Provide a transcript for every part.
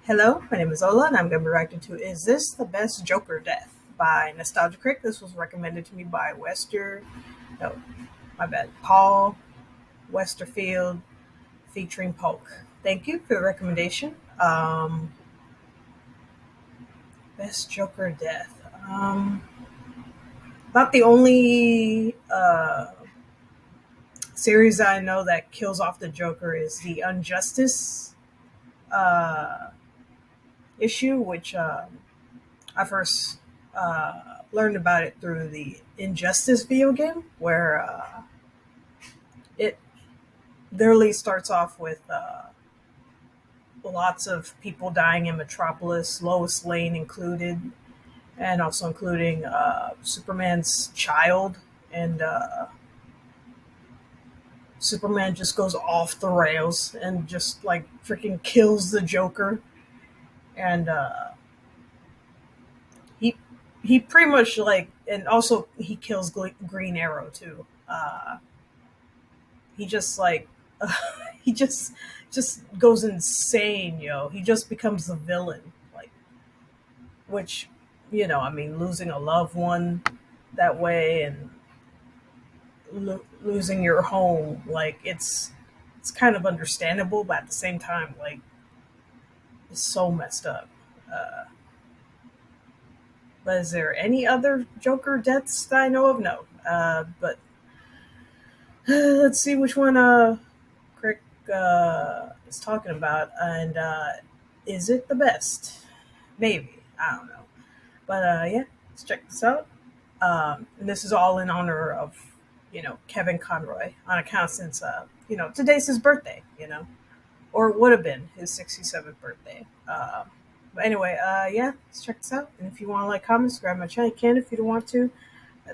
Hello, my name is Ola, and I'm going to be reacting to Is This the Best Joker Death by Nostalgia Crick. This was recommended to me by Paul Westerfield featuring Polk. Thank you for the recommendation. Best Joker Death. Not the only series I know that kills off the Joker is the Injustice issue, which I first learned about it through the Injustice video game, where it literally starts off with lots of people dying in Metropolis, Lois Lane included, and also including Superman's child, and Superman just goes off the rails and just like freaking kills the Joker, and he pretty much and also he kills Green Arrow too. He just he just goes insane, yo. He just becomes the villain, which I mean, losing a loved one that way and losing your home, it's kind of understandable, but at the same time, it's so messed up. But is there any other Joker deaths that I know of? No. But let's see which one Crick is talking about, and is it the best? Maybe. I don't know. But yeah, let's check this out. And this is all in honor of, Kevin Conroy, on account since, today's his birthday, or it would have been his 67th birthday. But anyway, yeah, let's check this out. And if you want to like, comments, grab my channel. You can if you don't want to.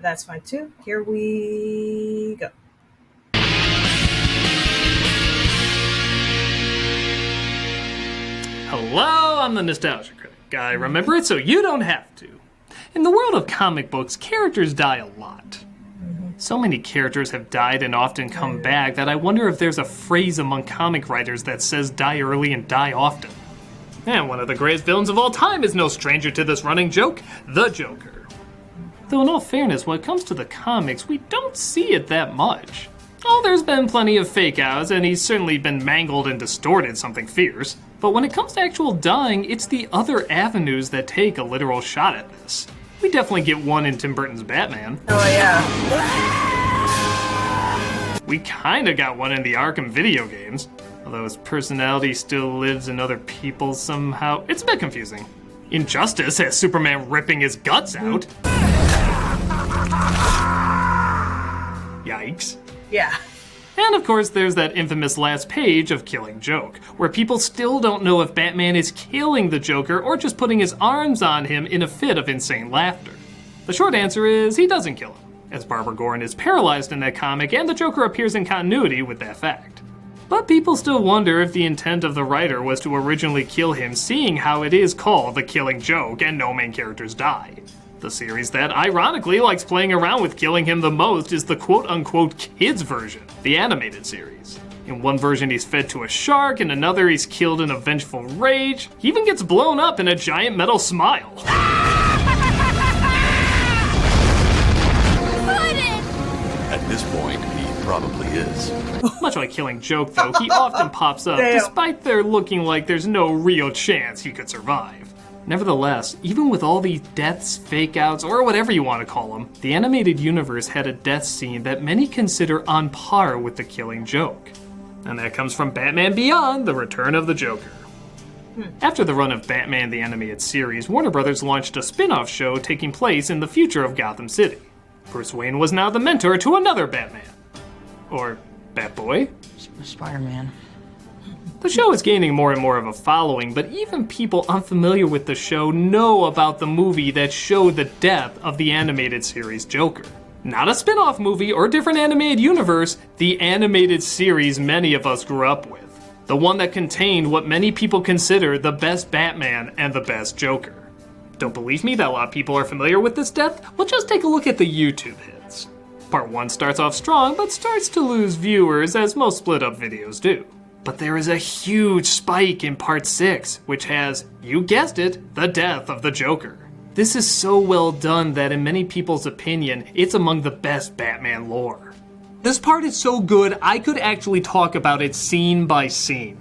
That's fine too. Here we go. Hello, I'm the Nostalgia Critic. I remember it so you don't have to. In the world of comic books, characters die a lot. So many characters have died and often come back that I wonder if there's a phrase among comic writers that says die early and die often. And one of the greatest villains of all time is no stranger to this running joke, the Joker. Though in all fairness, when it comes to the comics, we don't see it that much. Oh, there's been plenty of fake outs, and he's certainly been mangled and distorted something fierce. But when it comes to actual dying, it's the other avenues that take a literal shot at this. We definitely get one in Tim Burton's Batman. Oh yeah. We kinda got one in the Arkham video games. Although his personality still lives in other people somehow. It's a bit confusing. Injustice has Superman ripping his guts out. Yikes. Yeah. And of course there's that infamous last page of Killing Joke, where people still don't know if Batman is killing the Joker or just putting his arms on him in a fit of insane laughter. The short answer is he doesn't kill him, as Barbara Gordon is paralyzed in that comic and the Joker appears in continuity with that fact. But people still wonder if the intent of the writer was to originally kill him, seeing how it is called The Killing Joke and no main characters die. The series that ironically likes playing around with killing him the most is the quote-unquote kids version, the animated series. In one version he's fed to a shark, in another he's killed in a vengeful rage. He even gets blown up in a giant metal smile. At this point, he probably is. Much like Killing Joke though, he often pops up, despite there looking like there's no real chance he could survive. Nevertheless, even with all these deaths, fake outs, or whatever you want to call them, the animated universe had a death scene that many consider on par with the Killing Joke. And that comes from Batman Beyond, The Return of the Joker. After the run of Batman the Animated Series, Warner Brothers launched a spin-off show taking place in the future of Gotham City. Bruce Wayne was now the mentor to another Batman. Or Batboy? Spider-Man. The show is gaining more and more of a following, but even people unfamiliar with the show know about the movie that showed the death of the animated series Joker. Not a spin-off movie or different animated universe, the animated series many of us grew up with. The one that contained what many people consider the best Batman and the best Joker. Don't believe me that a lot of people are familiar with this death? Well, just take a look at the YouTube hits. Part 1 starts off strong, but starts to lose viewers as most split-up videos do. But there is a huge spike in part 6, which has, you guessed it, the death of the Joker. This is so well done that in many people's opinion, it's among the best Batman lore. This part is so good, I could actually talk about it scene by scene.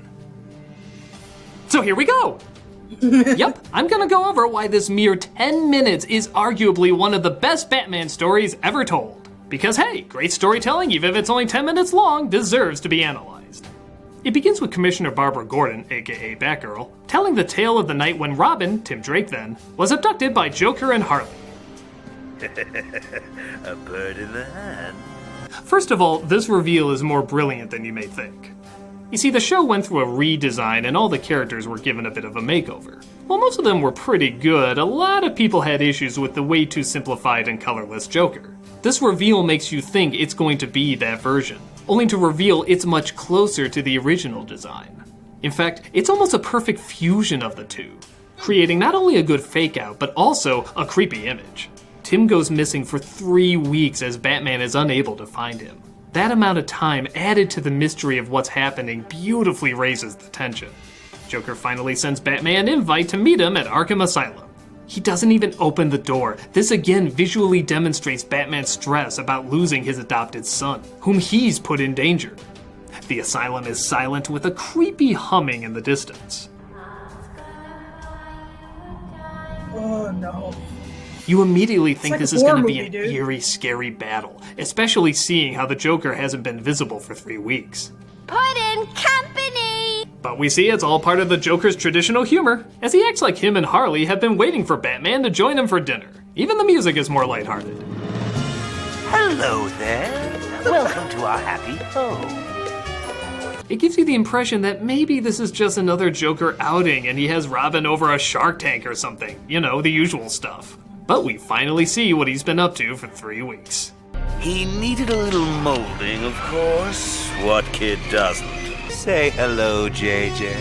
So here we go! Yep, I'm gonna go over why this mere 10 minutes is arguably one of the best Batman stories ever told. Because hey, great storytelling, even if it's only 10 minutes long, deserves to be analyzed. It begins with Commissioner Barbara Gordon, aka Batgirl, telling the tale of the night when Robin, Tim Drake then, was abducted by Joker and Harley. A bird in the hand. First of all, this reveal is more brilliant than you may think. You see, the show went through a redesign and all the characters were given a bit of a makeover. While most of them were pretty good, a lot of people had issues with the way too simplified and colorless Joker. This reveal makes you think it's going to be that version, only to reveal it's much closer to the original design. In fact, it's almost a perfect fusion of the two, creating not only a good fake out, but also a creepy image. Tim goes missing for 3 weeks as Batman is unable to find him. That amount of time added to the mystery of what's happening beautifully raises the tension. Joker finally sends Batman an invite to meet him at Arkham Asylum. He doesn't even open the door. This again visually demonstrates Batman's stress about losing his adopted son, whom he's put in danger. The asylum is silent with a creepy humming in the distance. Oh no. You immediately think like this a is going to horror be movie, an dude. eerie, scary battle, especially seeing how the Joker hasn't been visible for 3 weeks. Put in company! But we see it's all part of the Joker's traditional humor, as he acts like him and Harley have been waiting for Batman to join him for dinner. Even the music is more lighthearted. Hello there. Welcome to our happy home. It gives you the impression that maybe this is just another Joker outing and he has Robin over a shark tank or something. You know, the usual stuff. But we finally see what he's been up to for 3 weeks. He needed a little molding, of course. What kid doesn't? Say hello, JJ.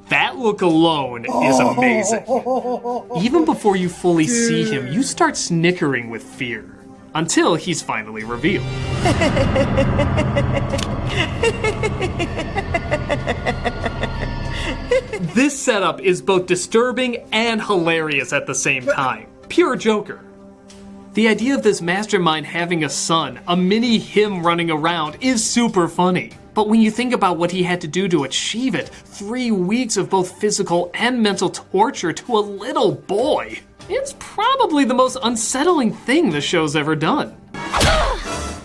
That look alone is amazing. Even before you fully see him, you start snickering with fear. Until he's finally revealed. This setup is both disturbing and hilarious at the same time. Pure Joker. The idea of this mastermind having a son, a mini him running around, is super funny. But when you think about what he had to do to achieve it, 3 weeks of both physical and mental torture to a little boy, it's probably the most unsettling thing the show's ever done.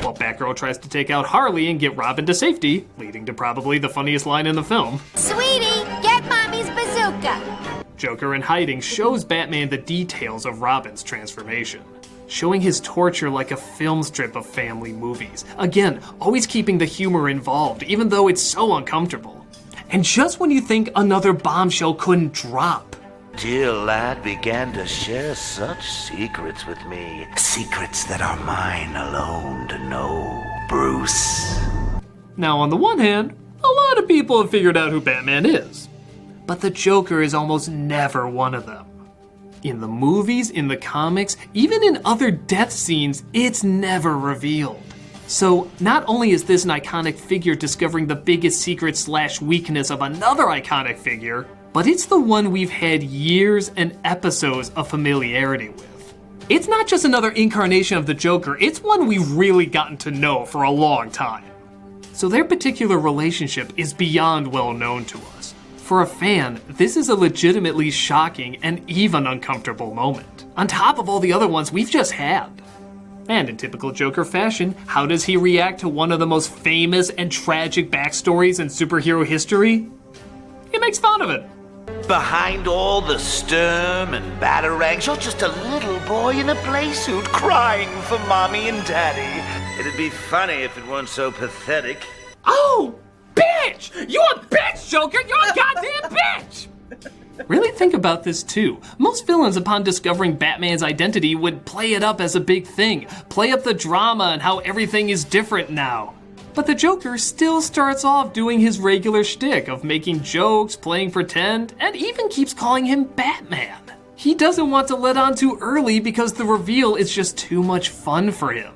While Batgirl tries to take out Harley and get Robin to safety, leading to probably the funniest line in the film, Sweetie, get mommy's bazooka! Joker in hiding shows Batman the details of Robin's transformation, showing his torture like a film strip of family movies. Again, always keeping the humor involved, even though it's so uncomfortable. And just when you think another bombshell couldn't drop, Dear lad began to share such secrets with me. Secrets that are mine alone to know, Bruce. Now, on the one hand, a lot of people have figured out who Batman is. But the Joker is almost never one of them. In the movies, in the comics, even in other death scenes, it's never revealed. So, not only is this an iconic figure discovering the biggest secret / weakness of another iconic figure, but it's the one we've had years and episodes of familiarity with. It's not just another incarnation of the Joker, it's one we've really gotten to know for a long time. So their particular relationship is beyond well known to us. For a fan, this is a legitimately shocking and even uncomfortable moment, on top of all the other ones we've just had. And in typical Joker fashion, how does he react to one of the most famous and tragic backstories in superhero history? He makes fun of it. Behind all the sturm and batarangs, you're just a little boy in a play suit crying for mommy and daddy. It'd be funny if it weren't so pathetic. Oh, bitch! You're a bitch, Joker! You're a goddamn bitch! Really think about this too. Most villains, upon discovering Batman's identity, would play it up as a big thing, play up the drama and how everything is different now. But the Joker still starts off doing his regular shtick of making jokes, playing pretend, and even keeps calling him Batman. He doesn't want to let on too early because the reveal is just too much fun for him.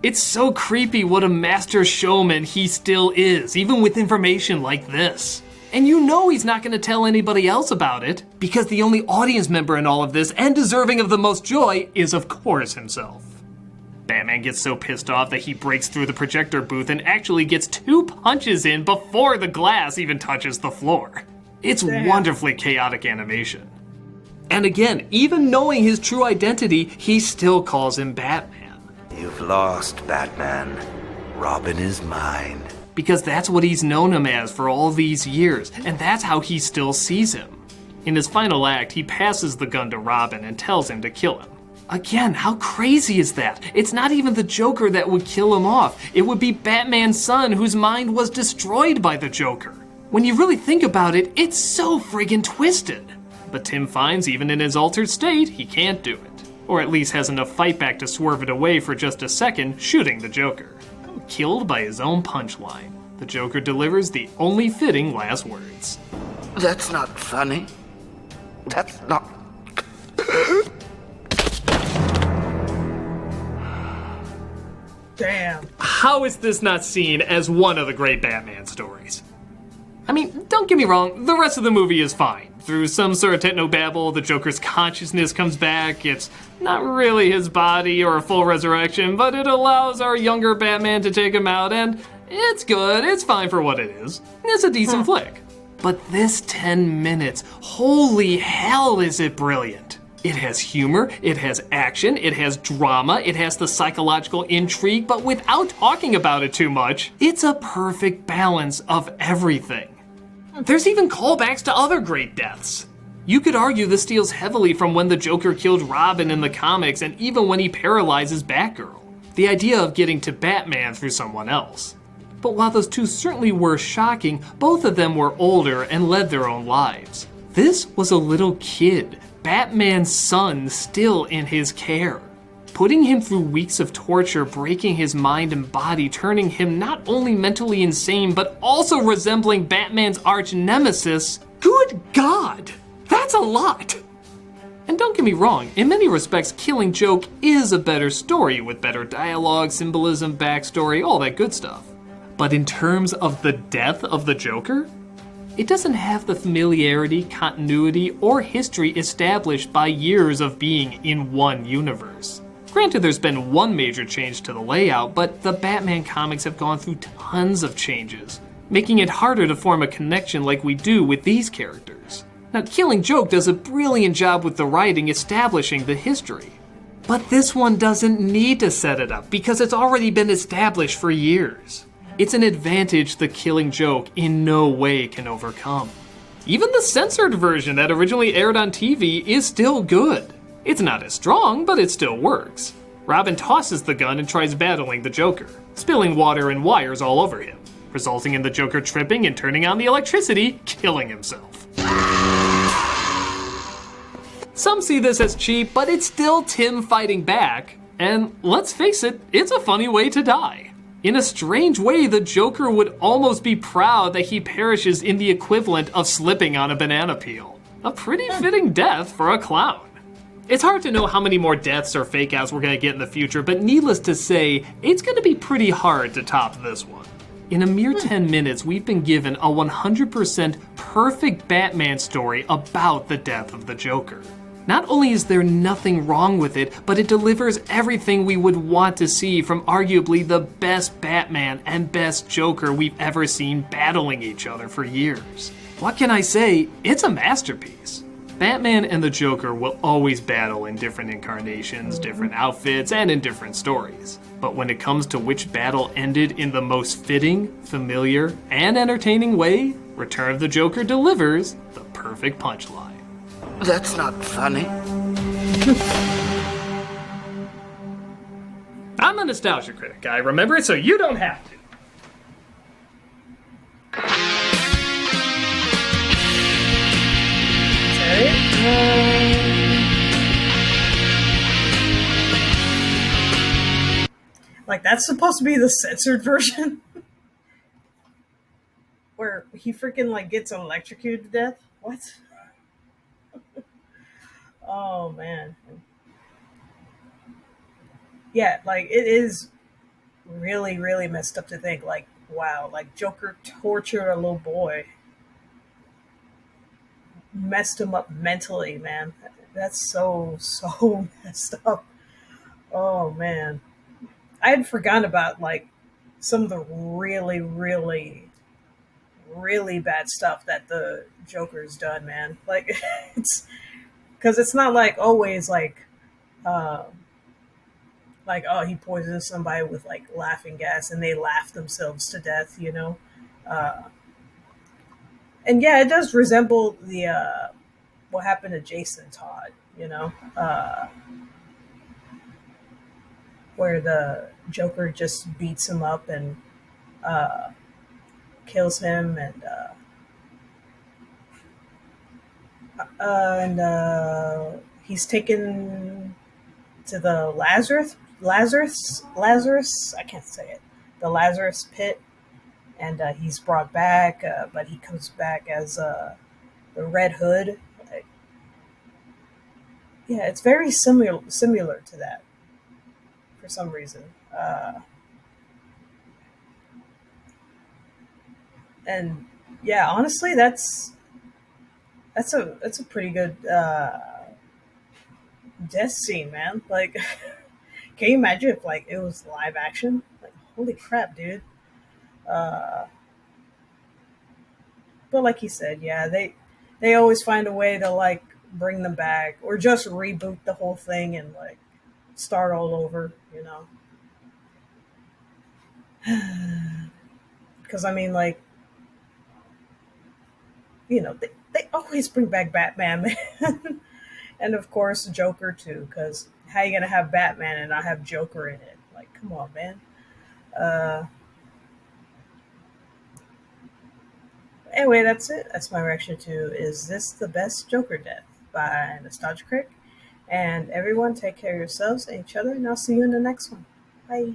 It's so creepy what a master showman he still is, even with information like this. And you know he's not going to tell anybody else about it, because the only audience member in all of this, and deserving of the most joy, is of course himself. Batman gets so pissed off that he breaks through the projector booth and actually gets 2 punches in before the glass even touches the floor. It's wonderfully chaotic animation. And again, even knowing his true identity, he still calls him Batman. You've lost, Batman. Robin is mine. Because that's what he's known him as for all these years, and that's how he still sees him. In his final act, he passes the gun to Robin and tells him to kill him. Again, how crazy is that? It's not even the Joker that would kill him off. It would be Batman's son, whose mind was destroyed by the Joker. When you really think about it, it's so friggin' twisted. But Tim finds even in his altered state, he can't do it. Or at least has enough fight back to swerve it away for just a second, shooting the Joker. Killed by his own punchline. The Joker delivers the only fitting last words. That's not funny. That's not... Damn. How is this not seen as one of the great Batman stories? I mean, don't get me wrong, the rest of the movie is fine. Through some sort of technobabble, the Joker's consciousness comes back. It's not really his body or a full resurrection, but it allows our younger Batman to take him out, and it's good. It's fine for what it is. It's a decent flick. But this 10 minutes, holy hell is it brilliant. It has humor, it has action, it has drama, it has the psychological intrigue, but without talking about it too much, it's a perfect balance of everything. There's even callbacks to other great deaths. You could argue this steals heavily from when the Joker killed Robin in the comics and even when he paralyzes Batgirl. The idea of getting to Batman through someone else. But while those two certainly were shocking, both of them were older and led their own lives. This was a little kid, Batman's son, still in his care. Putting him through weeks of torture, breaking his mind and body, turning him not only mentally insane, but also resembling Batman's arch nemesis. Good God! That's a lot! And don't get me wrong, in many respects, Killing Joke is a better story, with better dialogue, symbolism, backstory, all that good stuff. But in terms of the death of the Joker, it doesn't have the familiarity, continuity, or history established by years of being in one universe. Granted, there's been one major change to the layout, but the Batman comics have gone through tons of changes, making it harder to form a connection like we do with these characters. Now, Killing Joke does a brilliant job with the writing establishing the history. But this one doesn't need to set it up because it's already been established for years. It's an advantage the Killing Joke in no way can overcome. Even the censored version that originally aired on TV is still good. It's not as strong, but it still works. Robin tosses the gun and tries battling the Joker, spilling water and wires all over him, resulting in the Joker tripping and turning on the electricity, killing himself. Some see this as cheap, but it's still Tim fighting back, and let's face it, it's a funny way to die. In a strange way, the Joker would almost be proud that he perishes in the equivalent of slipping on a banana peel. A pretty fitting death for a clown. It's hard to know how many more deaths or fake outs we're going to get in the future, but needless to say, it's going to be pretty hard to top this one. In a mere 10 minutes, we've been given a 100% perfect Batman story about the death of the Joker. Not only is there nothing wrong with it, but it delivers everything we would want to see from arguably the best Batman and best Joker we've ever seen battling each other for years. What can I say? It's a masterpiece. Batman and the Joker will always battle in different incarnations, different outfits, and in different stories. But when it comes to which battle ended in the most fitting, familiar, and entertaining way, Return of the Joker delivers the perfect punchline. That's not funny. I'm a nostalgia critic. I remember it so you don't have to. Like, that's supposed to be the censored version? Where he freaking, like, gets electrocuted to death? What? Oh, man. Yeah, like, it is really, really messed up to think, like, wow, like Joker tortured a little boy, messed him up mentally, man. That's so messed up. Oh man, I had forgotten about like some of the really, really, really bad stuff that the Joker's done, man. Like, it's because it's not like always uh, like oh he poisoned somebody with like laughing gas and they laugh themselves to death, you know. Uh, and yeah, it does resemble the what happened to Jason Todd, you know, where the Joker just beats him up and uh, kills him, and he's taken to the Lazarus. I can't say it. The Lazarus pit, and he's brought back, but he comes back as the Red Hood. Like, yeah, it's very similar to that for some reason. And yeah, honestly, that's a pretty good death scene, man. Like, can you imagine if like it was live action? Like, holy crap, dude. Uh, but like you said, yeah, they always find a way to like bring them back or just reboot the whole thing and like start all over, you know. Because I mean, like, they always bring back Batman, man. And of course Joker too, because how you gonna have Batman and not have Joker in it? Like, come on, man. Uh, anyway, that's it. That's my reaction to "Is This the Best Joker Death" by Nostalgia Crick. And everyone, take care of yourselves and each other, and I'll see you in the next one. Bye.